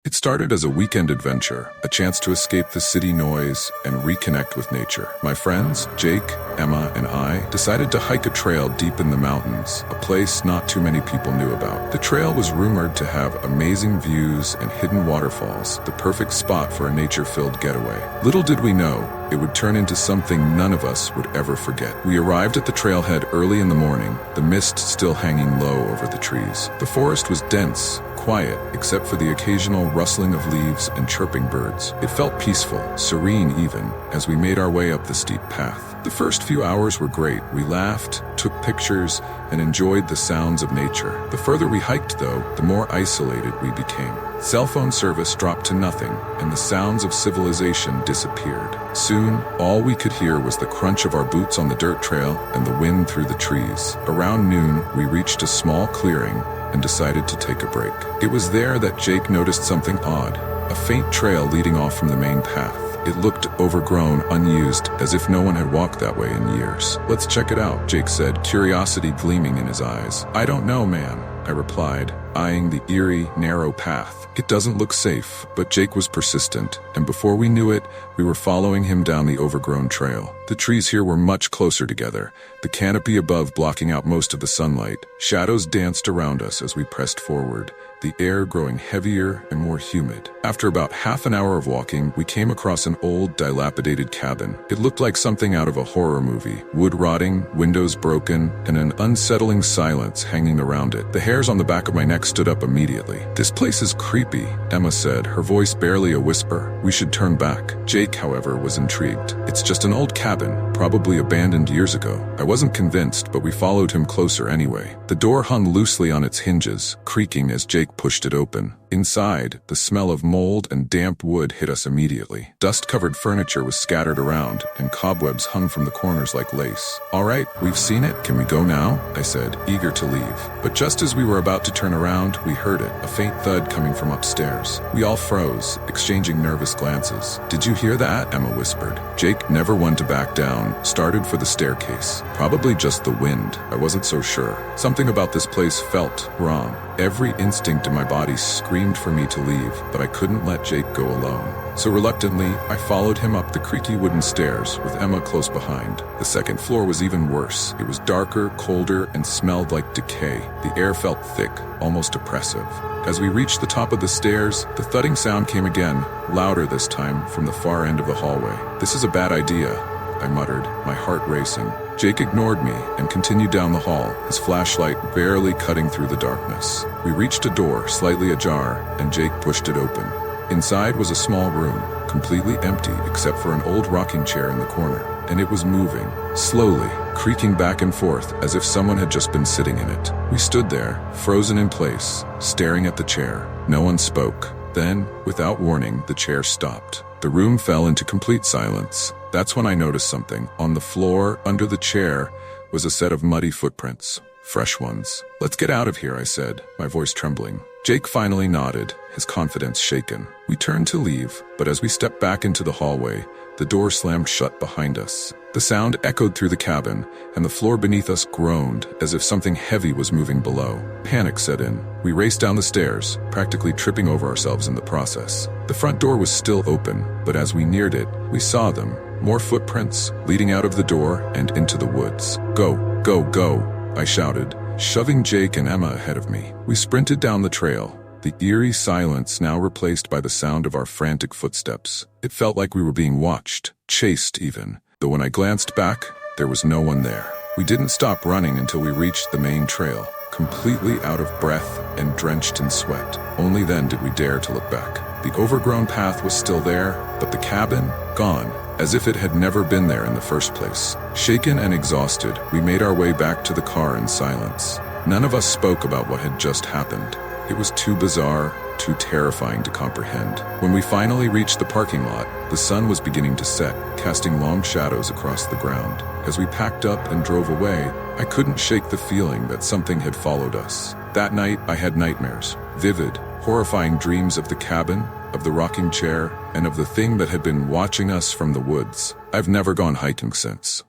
It started as a weekend adventure, a chance to escape the city noise and reconnect with nature. My friends, Jake, Emma, and I decided to hike a trail deep in the mountains, a place not too many people knew about. The trail was rumored to have amazing views and hidden waterfalls, the perfect spot for a nature-filled getaway. Little did we know, it would turn into something none of us would ever forget. We arrived at the trailhead early in the morning, the mist still hanging low over the trees. The forest was dense, quiet, except for the occasional rustling of leaves and chirping birds. It felt peaceful, serene even, as we made our way up the steep path. The first few hours were great. We laughed, took pictures, and enjoyed the sounds of nature. The further we hiked, though, the more isolated we became. Cell phone service dropped to nothing, and the sounds of civilization disappeared. Soon, all we could hear was the crunch of our boots on the dirt trail and the wind through the trees. Around noon, we reached a small clearing and decided to take a break. It was there that Jake noticed something odd, a faint trail leading off from the main path. It looked overgrown, unused, as if no one had walked that way in years. "Let's check it out," Jake said, curiosity gleaming in his eyes. "I don't know, man," I replied, eyeing the eerie, narrow path. It doesn't look safe, but Jake was persistent, and before we knew it, we were following him down the overgrown trail. The trees here were much closer together, the canopy above blocking out most of the sunlight. Shadows danced around us as we pressed forward, the air growing heavier and more humid. After about half an hour of walking, we came across an old, dilapidated cabin. It looked like something out of a horror movie. Wood rotting, windows broken, and an unsettling silence hanging around it. The hairs on the back of my neck stood up immediately. "This place is creepy," Emma said, her voice barely a whisper. "We should turn back." Jake, however, was intrigued. "It's just an old cabin, probably abandoned years ago." I wasn't convinced, but we followed him closer anyway. The door hung loosely on its hinges, creaking as Jake pushed it open. Inside, the smell of mold and damp wood hit us immediately. Dust-covered furniture was scattered around, and cobwebs hung from the corners like lace. "All right, we've seen it. Can we go now?" I said, eager to leave. But just as we were about to turn around, we heard it, a faint thud coming from upstairs. We all froze, exchanging nervous glances. "Did you hear that?" Emma whispered. Jake, never one to back down, started for the staircase. Probably just the wind. I wasn't so sure. Something about this place felt wrong. Every instinct in my body screamed for me to leave, but I couldn't let Jake go alone. So reluctantly, I followed him up the creaky wooden stairs, with Emma close behind. The second floor was even worse. It was darker, colder, and smelled like decay. The air felt thick, almost oppressive. As we reached the top of the stairs, the thudding sound came again, louder this time, from the far end of the hallway. "This is a bad idea," I muttered, my heart racing. Jake ignored me and continued down the hall, his flashlight barely cutting through the darkness. We reached a door, slightly ajar, and Jake pushed it open. Inside was a small room, completely empty except for an old rocking chair in the corner, and it was moving, slowly, creaking back and forth as if someone had just been sitting in it. We stood there, frozen in place, staring at the chair. No one spoke. Then, without warning, the chair stopped. The room fell into complete silence. That's when I noticed something. On the floor, under the chair, was a set of muddy footprints. Fresh ones. "Let's get out of here," I said, my voice trembling. Jake finally nodded, his confidence shaken. We turned to leave, but as we stepped back into the hallway, the door slammed shut behind us. The sound echoed through the cabin, and the floor beneath us groaned, as if something heavy was moving below. Panic set in. We raced down the stairs, practically tripping over ourselves in the process. The front door was still open, but as we neared it, we saw them. More footprints, leading out of the door and into the woods. "Go, go, go," I shouted, shoving Jake and Emma ahead of me. We sprinted down the trail, the eerie silence now replaced by the sound of our frantic footsteps. It felt like we were being watched, chased even, though when I glanced back, there was no one there. We didn't stop running until we reached the main trail, completely out of breath and drenched in sweat. Only then did we dare to look back. The overgrown path was still there, but the cabin, gone, as if it had never been there in the first place. Shaken and exhausted, we made our way back to the car in silence. None of us spoke about what had just happened. It was too bizarre, too terrifying to comprehend. When we finally reached the parking lot, the sun was beginning to set, casting long shadows across the ground. As we packed up and drove away, I couldn't shake the feeling that something had followed us. That night, I had nightmares, vivid, horrifying dreams of the cabin, of the rocking chair, and of the thing that had been watching us from the woods. I've never gone hiking since.